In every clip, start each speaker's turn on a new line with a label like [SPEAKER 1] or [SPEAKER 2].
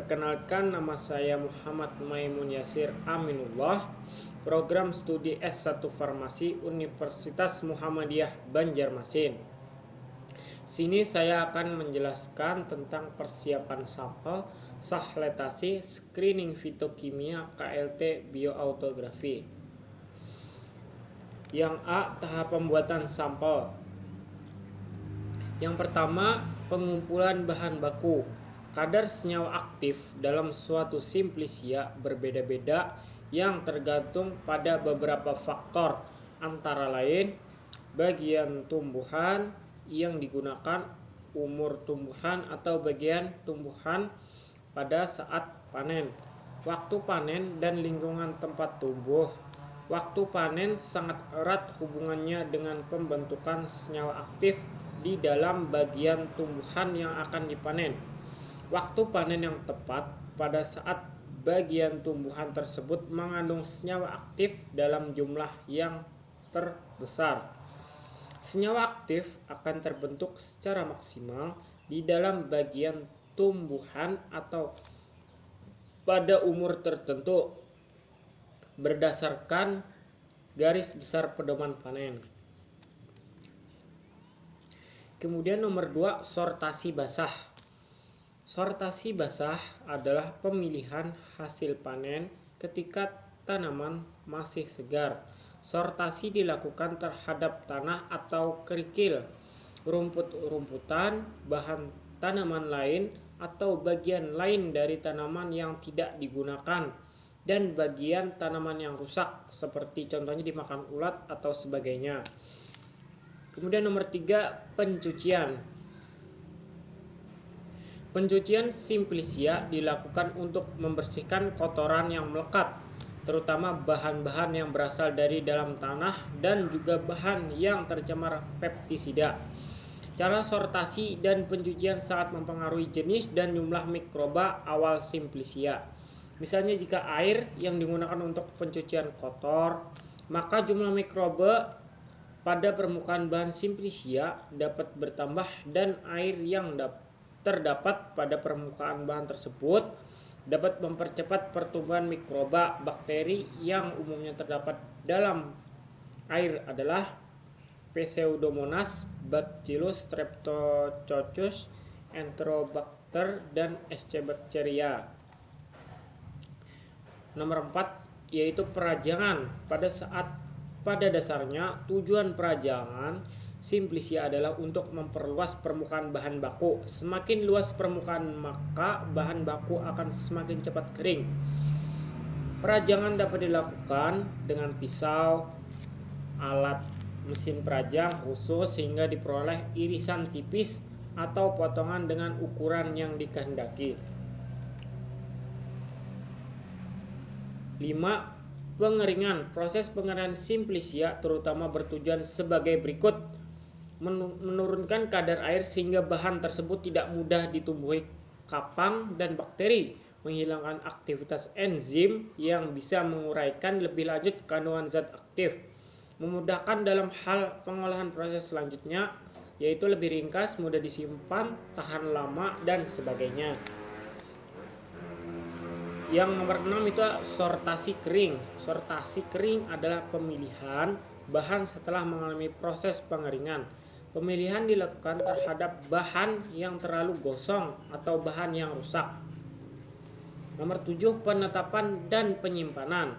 [SPEAKER 1] Perkenalkan, nama saya Muhammad Maimun Yasir Aminullah, program studi S1 Farmasi Universitas Muhammadiyah Banjarmasin. Sini saya akan menjelaskan tentang persiapan sampel, sahletasi, screening fitokimia, KLT, bioautografi. Yang A, tahap pembuatan sampel. Yang pertama, pengumpulan bahan baku. Kadar senyawa aktif dalam suatu simplisia berbeda-beda yang tergantung pada beberapa faktor, antara lain bagian tumbuhan yang digunakan, umur tumbuhan atau bagian tumbuhan pada saat panen, waktu panen dan lingkungan tempat tumbuh. Waktu panen sangat erat hubungannya dengan pembentukan senyawa aktif di dalam bagian tumbuhan yang akan dipanen. Waktu panen yang tepat pada saat bagian tumbuhan tersebut mengandung senyawa aktif dalam jumlah yang terbesar. Senyawa aktif akan terbentuk secara maksimal di dalam bagian tumbuhan atau pada umur tertentu berdasarkan garis besar pedoman panen. Kemudian nomor 2, sortasi basah. Sortasi basah adalah pemilihan hasil panen ketika tanaman masih segar. Sortasi dilakukan terhadap tanah atau kerikil, rumput-rumputan, bahan tanaman lain atau bagian lain dari tanaman yang tidak digunakan, dan bagian tanaman yang rusak seperti contohnya dimakan ulat atau sebagainya. Kemudian nomor 3, pencucian. Pencucian simplisia dilakukan untuk membersihkan kotoran yang melekat, terutama bahan-bahan yang berasal dari dalam tanah dan juga bahan yang tercemar pestisida. Cara sortasi dan pencucian sangat mempengaruhi jenis dan jumlah mikroba awal simplisia. Misalnya jika air yang digunakan untuk pencucian kotor, maka jumlah mikroba pada permukaan bahan simplisia dapat bertambah dan air yang terdapat pada permukaan bahan tersebut dapat mempercepat pertumbuhan mikroba. Bakteri yang umumnya terdapat dalam air adalah Pseudomonas, Bacillus, Streptococcus, Enterobacter, dan SC Bacteria. Nomor 4, yaitu perajangan. Pada dasarnya tujuan perajangan simplisia adalah untuk memperluas permukaan bahan baku. Semakin luas permukaan, maka bahan baku akan semakin cepat kering. Perajangan dapat dilakukan dengan pisau, alat mesin perajang khusus sehingga diperoleh irisan tipis atau potongan dengan ukuran yang dikehendaki. 5. Pengeringan. Proses pengeringan simplisia terutama bertujuan sebagai berikut: menurunkan kadar air sehingga bahan tersebut tidak mudah ditumbuhi kapang dan bakteri, menghilangkan aktivitas enzim yang bisa menguraikan lebih lanjut kandungan zat aktif, memudahkan dalam hal pengolahan proses selanjutnya, yaitu lebih ringkas, mudah disimpan, tahan lama, dan sebagainya. Yang nomor 6 itu sortasi kering. Sortasi kering adalah pemilihan bahan setelah mengalami proses pengeringan. Pemilihan dilakukan terhadap bahan yang terlalu gosong atau bahan yang rusak. Nomor 7, penetapan dan penyimpanan.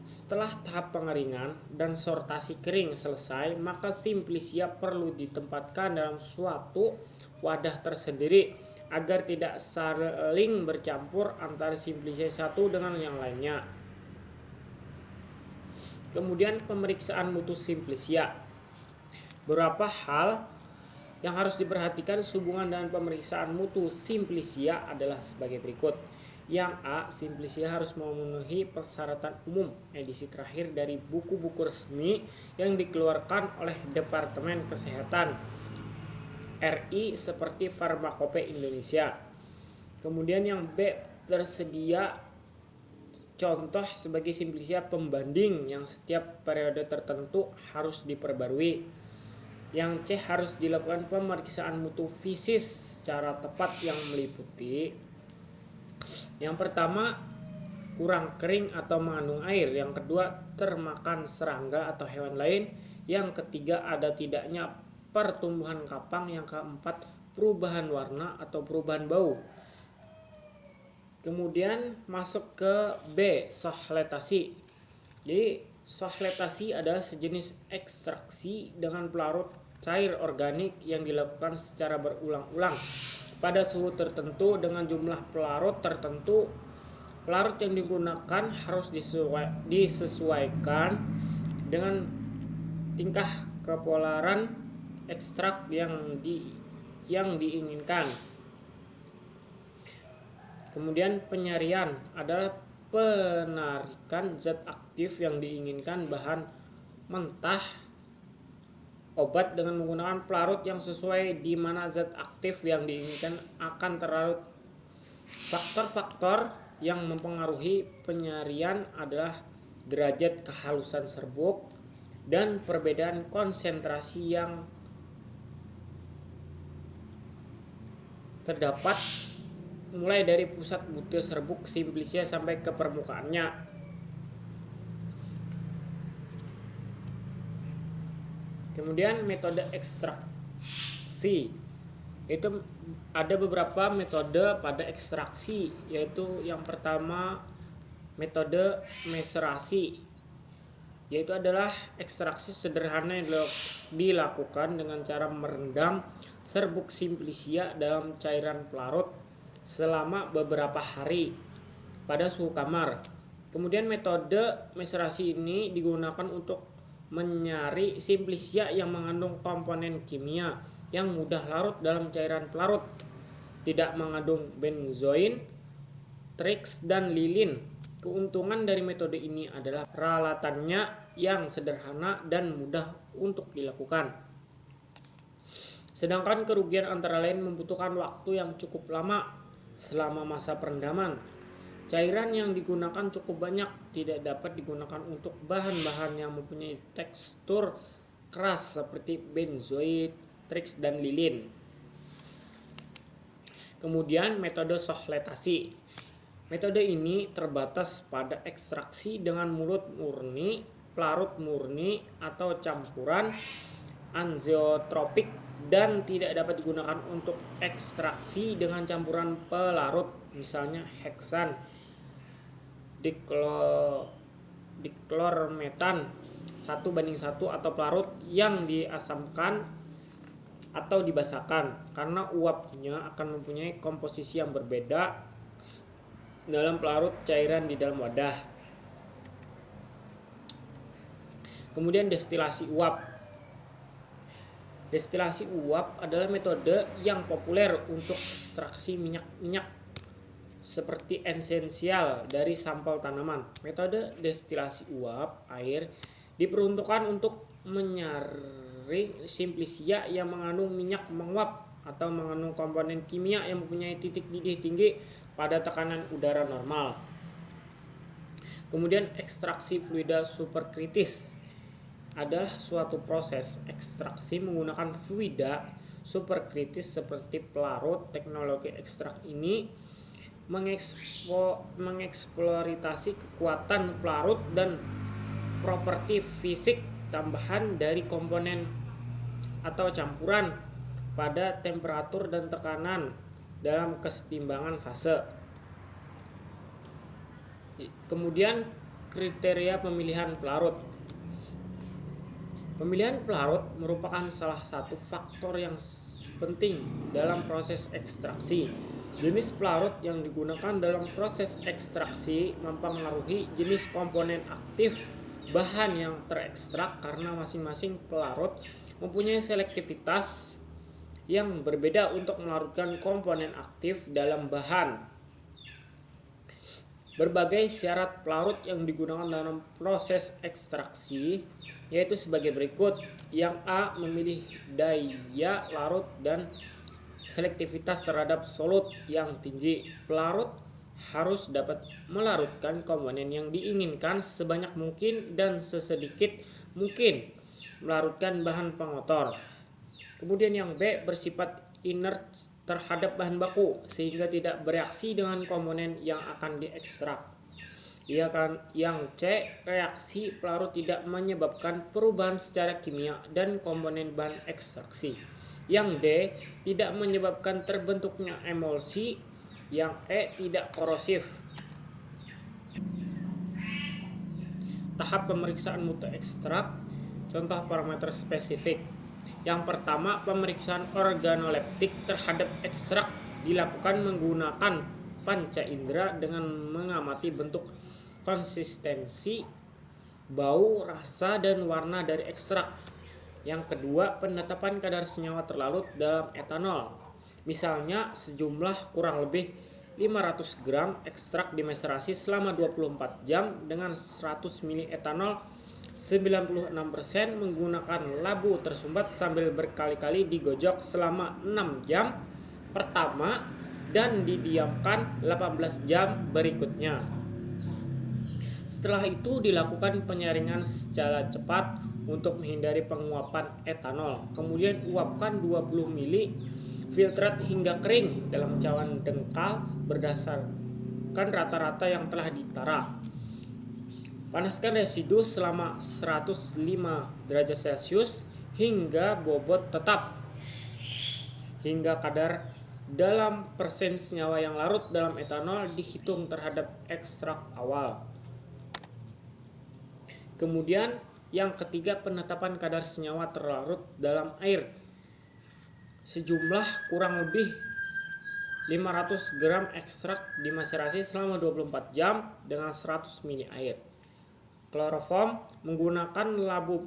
[SPEAKER 1] Setelah tahap pengeringan dan sortasi kering selesai, maka simplisia perlu ditempatkan dalam suatu wadah tersendiri agar tidak saling bercampur antara simplisia satu dengan yang lainnya. Kemudian pemeriksaan mutu simplisia. Beberapa hal yang harus diperhatikan sehubungan dengan pemeriksaan mutu simplisia adalah sebagai berikut. Yang A, simplisia harus memenuhi persyaratan umum edisi terakhir dari buku-buku resmi yang dikeluarkan oleh Departemen Kesehatan RI seperti Farmakope Indonesia. Kemudian yang B, tersedia contoh sebagai simplisia pembanding yang setiap periode tertentu harus diperbarui. Yang C, harus dilakukan pemeriksaan mutu fisis secara tepat yang meliputi Yang pertama, kurang kering atau mengandung air. Yang kedua, termakan serangga atau hewan lain. Yang ketiga, ada tidaknya pertumbuhan kapang. Yang keempat, perubahan warna atau perubahan bau. Kemudian masuk ke B, sohletasi. Jadi sohletasi adalah sejenis ekstraksi dengan pelarut cair organik yang dilakukan secara berulang-ulang pada suhu tertentu dengan jumlah pelarut tertentu. Pelarut yang digunakan harus disesuaikan dengan tingkah kepolaran ekstrak yang diinginkan. Kemudian penyarian adalah penarikan zat aktif yang diinginkan bahan mentah obat dengan menggunakan pelarut yang sesuai di mana zat aktif yang diinginkan akan terlarut. Faktor-faktor yang mempengaruhi penyarian adalah derajat kehalusan serbuk dan perbedaan konsentrasi yang terdapat mulai dari pusat butir serbuk simplisia sampai ke permukaannya. Kemudian metode ekstraksi, itu ada beberapa metode pada ekstraksi, yaitu yang pertama metode meserasi, yaitu adalah ekstraksi sederhana yang dilakukan dengan cara merendam serbuk simplisia dalam cairan pelarut selama beberapa hari pada suhu kamar. Kemudian metode meserasi ini digunakan untuk menyari simplisia yang mengandung komponen kimia yang mudah larut dalam cairan pelarut, tidak mengandung benzoin, trix, dan lilin. Keuntungan dari metode ini adalah peralatannya yang sederhana dan mudah untuk dilakukan. Sedangkan kerugian antara lain membutuhkan waktu yang cukup lama selama masa perendaman. Cairan yang digunakan cukup banyak, tidak dapat digunakan untuk bahan-bahan yang mempunyai tekstur keras seperti benzoid, trix, dan lilin. Kemudian metode sohletasi. Metode ini terbatas pada ekstraksi dengan mulut murni, pelarut murni, atau campuran azeotropik, dan tidak dapat digunakan untuk ekstraksi dengan campuran pelarut, misalnya heksan, diklormetan 1:1 atau pelarut yang diasamkan atau dibasahkan, karena uapnya akan mempunyai komposisi yang berbeda dalam pelarut cairan di dalam wadah. Kemudian destilasi uap. Destilasi uap adalah metode yang populer untuk ekstraksi minyak-minyak seperti esensial dari sampel tanaman. Metode destilasi uap air diperuntukkan untuk menyaring simplisia yang mengandung minyak menguap atau mengandung komponen kimia yang mempunyai titik didih tinggi pada tekanan udara normal. Kemudian ekstraksi fluida superkritis adalah suatu proses ekstraksi menggunakan fluida superkritis seperti pelarut. Teknologi ekstrak ini mengeksplorasi kekuatan pelarut dan properti fisik tambahan dari komponen atau campuran pada temperatur dan tekanan dalam kesetimbangan fase. Kemudian kriteria pemilihan pelarut. Pemilihan pelarut merupakan salah satu faktor yang penting dalam proses ekstraksi. Jenis pelarut yang digunakan dalam proses ekstraksi mempengaruhi jenis komponen aktif bahan yang terekstrak, karena masing-masing pelarut mempunyai selektivitas yang berbeda untuk melarutkan komponen aktif dalam bahan. Berbagai syarat pelarut yang digunakan dalam proses ekstraksi yaitu sebagai berikut. Yang A, memilih daya larut dan selektivitas terhadap solut yang tinggi. Pelarut harus dapat melarutkan komponen yang diinginkan sebanyak mungkin dan sesedikit mungkin melarutkan bahan pengotor. Kemudian yang B, bersifat inert terhadap bahan baku sehingga tidak bereaksi dengan komponen yang akan diekstrak. Yang C, reaksi pelarut tidak menyebabkan perubahan secara kimia dan komponen bahan ekstraksi. Yang D, tidak menyebabkan terbentuknya emulsi. Yang E, tidak korosif. Tahap pemeriksaan mutu ekstrak. Contoh parameter spesifik. Yang pertama, pemeriksaan organoleptik terhadap ekstrak dilakukan menggunakan panca indera dengan mengamati bentuk, konsistensi, bau, rasa, dan warna dari ekstrak. Yang kedua, penetapan kadar senyawa terlarut dalam etanol. Misalnya sejumlah kurang lebih 500 gram ekstrak dimeserasi selama 24 jam dengan 100 ml etanol 96% menggunakan labu tersumbat sambil berkali-kali digojok selama 6 jam pertama dan didiamkan 18 jam berikutnya. Setelah itu dilakukan penyaringan secara cepat untuk menghindari penguapan etanol. Kemudian uapkan 20 ml filtrat hingga kering dalam cawan dengkal berdasarkan rata-rata yang telah ditara. Panaskan residu selama 105 derajat Celcius hingga bobot tetap, hingga kadar dalam persen senyawa yang larut dalam etanol dihitung terhadap ekstrak awal. Kemudian yang ketiga, penetapan kadar senyawa terlarut dalam air. Sejumlah kurang lebih 500 gram ekstrak dimaserasi selama 24 jam dengan 100 ml air. Kloroform menggunakan labu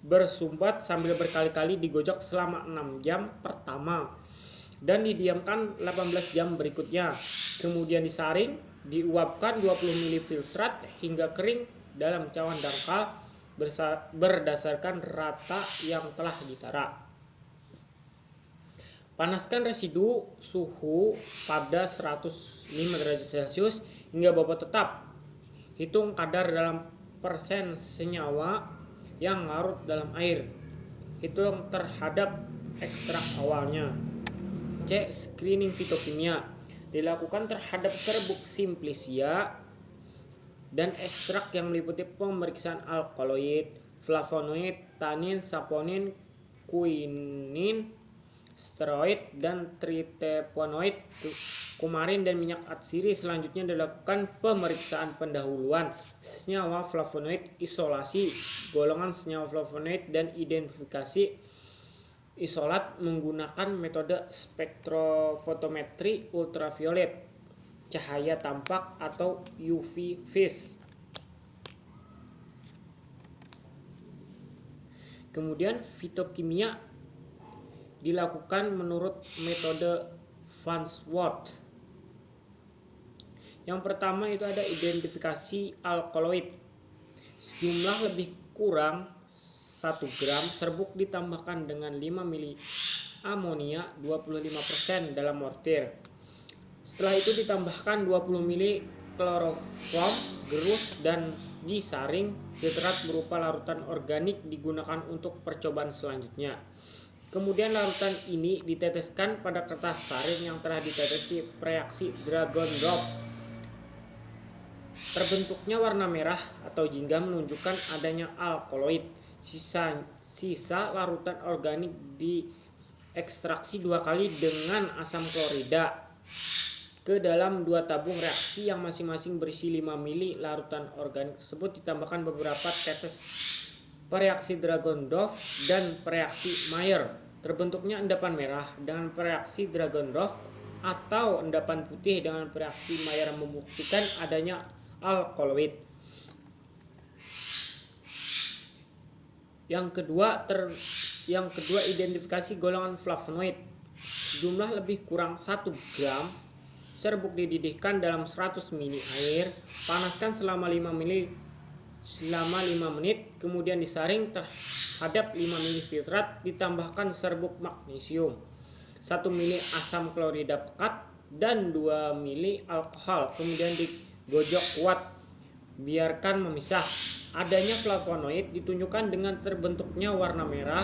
[SPEAKER 1] bersumbat sambil berkali-kali digojok selama 6 jam pertama dan didiamkan 18 jam berikutnya. Kemudian disaring, diuapkan 20 ml filtrat hingga kering dalam cawan dangkal berdasarkan rata yang telah ditara. Panaskan residu suhu pada 105 derajat Celcius hingga bobot tetap. Hitung kadar dalam persen senyawa yang larut dalam air. Hitung terhadap ekstrak awalnya. C. Screening fitokimia dilakukan terhadap serbuk simplicia dan ekstrak yang meliputi pemeriksaan alkaloid, flavonoid, tanin, saponin, kuinin, steroid, dan triterpenoid, kumarin, dan minyak atsiri. Selanjutnya dilakukan pemeriksaan pendahuluan senyawa flavonoid, isolasi golongan senyawa flavonoid, dan identifikasi isolat menggunakan metode spektrofotometri ultraviolet, cahaya tampak atau UV vis. Kemudian fitokimia dilakukan menurut metode Farnsworth. Yang pertama itu ada identifikasi alkaloid. Sejumlah lebih kurang 1 gram serbuk ditambahkan dengan 5 ml amonia 25% dalam mortir. Setelah itu ditambahkan 20 ml kloroform gerus dan disaring. Filtrat berupa larutan organik digunakan untuk percobaan selanjutnya. Kemudian larutan ini diteteskan pada kertas saring yang telah ditetesi reaksi Dragon-Drop. Terbentuknya warna merah atau jingga menunjukkan adanya alkaloid. Sisa larutan organik diekstraksi 2 kali dengan asam klorida ke dalam 2 tabung reaksi yang masing-masing berisi 5 ml. Larutan organik tersebut ditambahkan beberapa tetes pereaksi Dragon-Drop dan pereaksi Mayer. Terbentuknya endapan merah dengan pereaksi Dragon-Drop atau endapan putih dengan pereaksi Mayer membuktikan adanya alkaloid. Yang kedua identifikasi golongan flavonoid. Jumlah lebih kurang 1 gram serbuk dididihkan dalam 100 ml air. Panaskan selama 5 menit, kemudian disaring terhadap 5 ml filtrat, ditambahkan serbuk magnesium, 1 ml asam klorida pekat, dan 2 ml alkohol. Kemudian digojok kuat, biarkan memisah. Adanya flavonoid ditunjukkan dengan terbentuknya warna merah,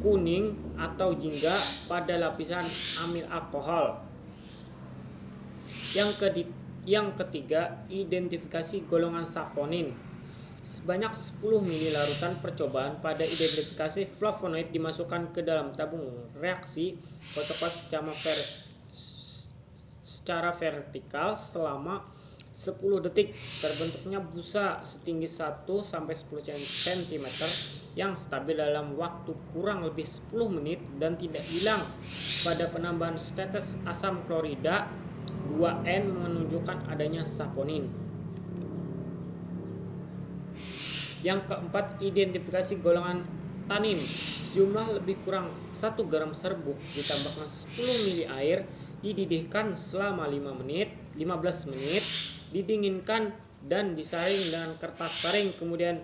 [SPEAKER 1] kuning atau jingga pada lapisan amil alkohol. Yang ketiga, identifikasi golongan saponin. Sebanyak 10 mili larutan percobaan pada identifikasi flavonoid dimasukkan ke dalam tabung reaksi fotofas secara vertikal selama 10 detik. Terbentuknya busa setinggi 1-10 cm yang stabil dalam waktu kurang lebih 10 menit dan tidak hilang pada penambahan setetes asam klorida 2N menunjukkan adanya saponin. Yang keempat, identifikasi golongan tanin. Sejumlah lebih kurang 1 gram serbuk ditambahkan 10 mili air, dididihkan selama 15 menit, didinginkan dan disaring dengan kertas saring. Kemudian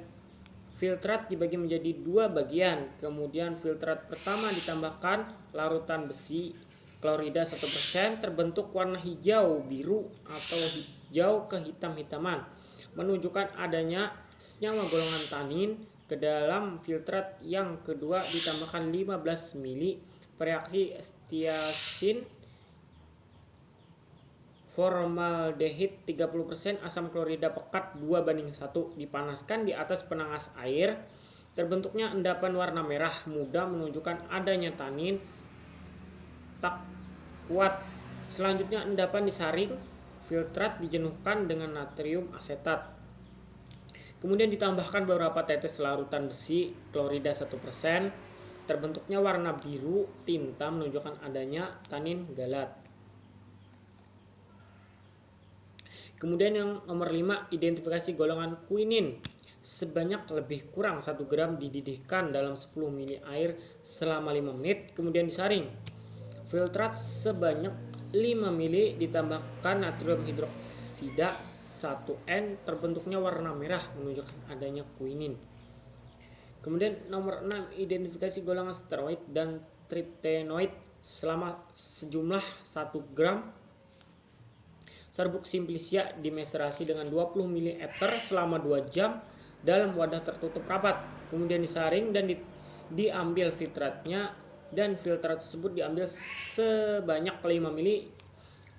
[SPEAKER 1] filtrat dibagi menjadi 2 bagian. Kemudian filtrat pertama ditambahkan larutan besi klorida 1%, terbentuk warna hijau biru atau hijau kehitam-hitaman, menunjukkan adanya senyawa golongan tanin. Ke dalam filtrat yang kedua ditambahkan 15 mili pereaksi estiasin formaldehid 30%, asam klorida pekat 2:1, dipanaskan di atas penangas air. Terbentuknya endapan warna merah muda menunjukkan adanya tanin tak kuat. Selanjutnya endapan disaring, filtrat dijenuhkan dengan natrium asetat. Kemudian ditambahkan beberapa tetes larutan besi klorida 1%. Terbentuknya warna biru tinta menunjukkan adanya tanin galat. Kemudian yang nomor 5, identifikasi golongan kuinin. Sebanyak lebih kurang 1 gram dididihkan dalam 10 mili air selama 5 menit, kemudian disaring. Filtrat sebanyak 5 mili ditambahkan natrium hidroksida 1N, terbentuknya warna merah menunjukkan adanya kuinin. Kemudian nomor 6, identifikasi golongan steroid dan triptenoid. Selama sejumlah 1 gram serbuk simplicia dimeserasi dengan 20 ml selama 2 jam dalam wadah tertutup rapat. Kemudian disaring dan diambil filtratnya, dan filtrat tersebut diambil sebanyak 5 ml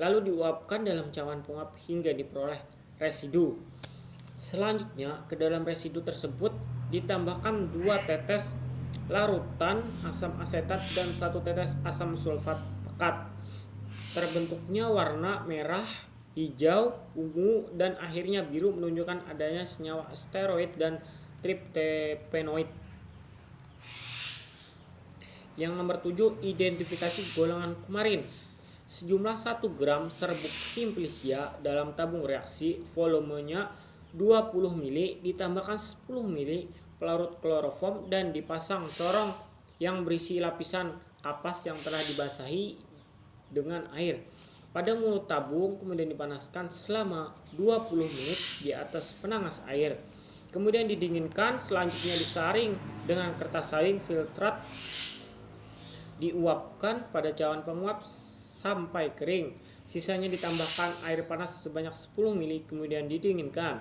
[SPEAKER 1] lalu diuapkan dalam cawan pengap hingga diperoleh residu. Selanjutnya ke dalam residu tersebut ditambahkan 2 tetes larutan asam asetat dan 1 tetes asam sulfat pekat. Terbentuknya warna merah, hijau, ungu, dan akhirnya biru menunjukkan adanya senyawa steroid dan triptenoid. Yang nomor 7, identifikasi golongan kumarin. Sejumlah 1 gram serbuk simplicia dalam tabung reaksi volumenya 20 mili ditambahkan 10 mili pelarut kloroform dan dipasang corong yang berisi lapisan kapas yang telah dibasahi dengan air pada mulut tabung, kemudian dipanaskan selama 20 menit di atas penangas air. Kemudian didinginkan, selanjutnya disaring dengan kertas saring. Filtrat diuapkan pada cawan penguap sampai kering. Sisanya ditambahkan air panas sebanyak 10 mili, kemudian didinginkan.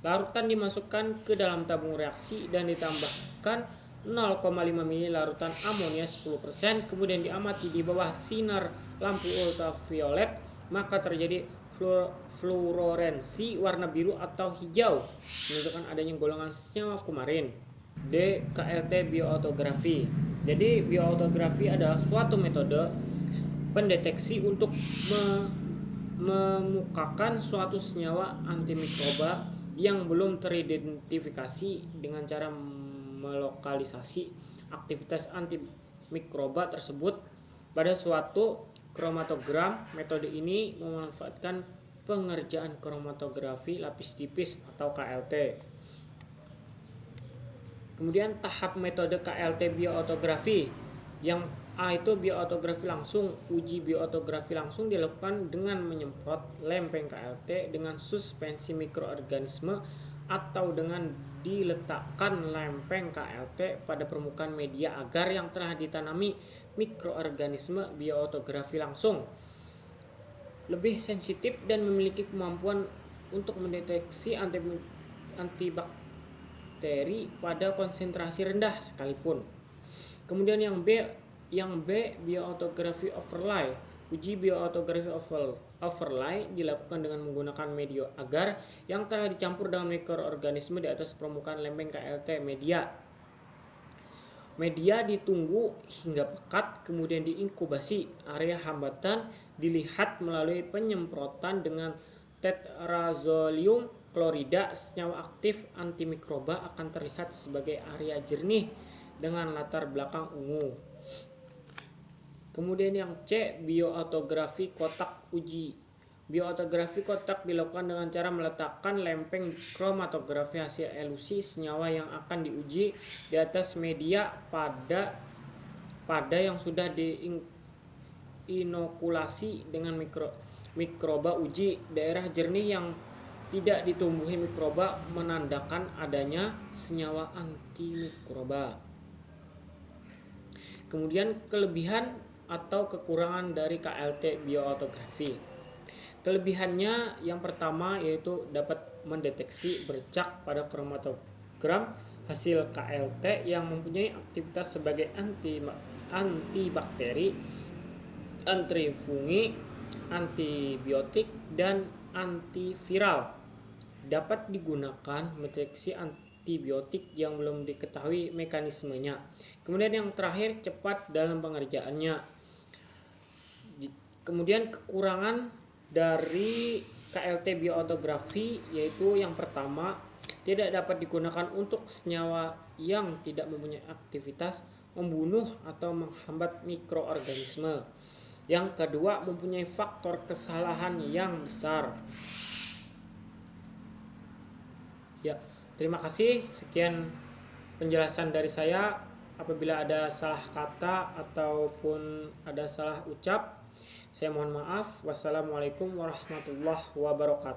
[SPEAKER 1] Larutan dimasukkan ke dalam tabung reaksi dan ditambahkan 0,5 mili larutan amonia 10%, kemudian diamati di bawah sinar lampu ultraviolet, maka terjadi fluorensi warna biru atau hijau menunjukkan adanya golongan senyawa kumarin. D. KLT bioautografi. Jadi bioautografi adalah suatu metode pendeteksi untuk memukakan suatu senyawa antimikroba yang belum teridentifikasi dengan cara melokalisasi aktivitas antimikroba tersebut pada suatu kromatogram. Metode ini memanfaatkan pengerjaan kromatografi lapis tipis atau KLT. Kemudian tahap metode KLT bioautografi. Yang A itu bioautografi langsung. Uji bioautografi langsung dilakukan dengan menyemprot lempeng KLT dengan suspensi mikroorganisme atau dengan diletakkan lempeng KLT pada permukaan media agar yang telah ditanami mikroorganisme. Bioautografi langsung lebih sensitif dan memiliki kemampuan untuk mendeteksi antibakteri pada konsentrasi rendah sekalipun. Kemudian yang B, bioautografi overlay. Uji bioautografi overlay dilakukan dengan menggunakan media agar yang telah dicampur dengan mikroorganisme di atas permukaan lempeng KLT media. Media ditunggu hingga pekat, kemudian diinkubasi. Area hambatan dilihat melalui penyemprotan dengan tetrazolium klorida. Senyawa aktif antimikroba akan terlihat sebagai area jernih dengan latar belakang ungu. Kemudian yang C, bioautografi kotak uji. Bioautografi kotak dilakukan dengan cara meletakkan lempeng kromatografi hasil elusi senyawa yang akan diuji di atas media pada yang sudah diinokulasi dengan mikroba uji. Daerah jernih yang tidak ditumbuhi mikroba menandakan adanya senyawa antimikroba. Kemudian kelebihan atau kekurangan dari KLT bioautografi. Kelebihannya yang pertama yaitu dapat mendeteksi bercak pada kromatogram hasil KLT yang mempunyai aktivitas sebagai antibakteri, antifungi, antibiotik, dan antiviral. Dapat digunakan mendeteksi antibiotik yang belum diketahui mekanismenya. Kemudian yang terakhir, cepat dalam pengerjaannya. Kemudian kekurangan dari KLT bioautografi yaitu yang pertama, tidak dapat digunakan untuk senyawa yang tidak mempunyai aktivitas membunuh atau menghambat mikroorganisme. Yang kedua, mempunyai faktor kesalahan yang besar. Ya, terima kasih. Sekian penjelasan dari saya. Apabila ada salah kata ataupun ada salah ucap, saya mohon maaf. Wassalamualaikum warahmatullahi wabarakatuh.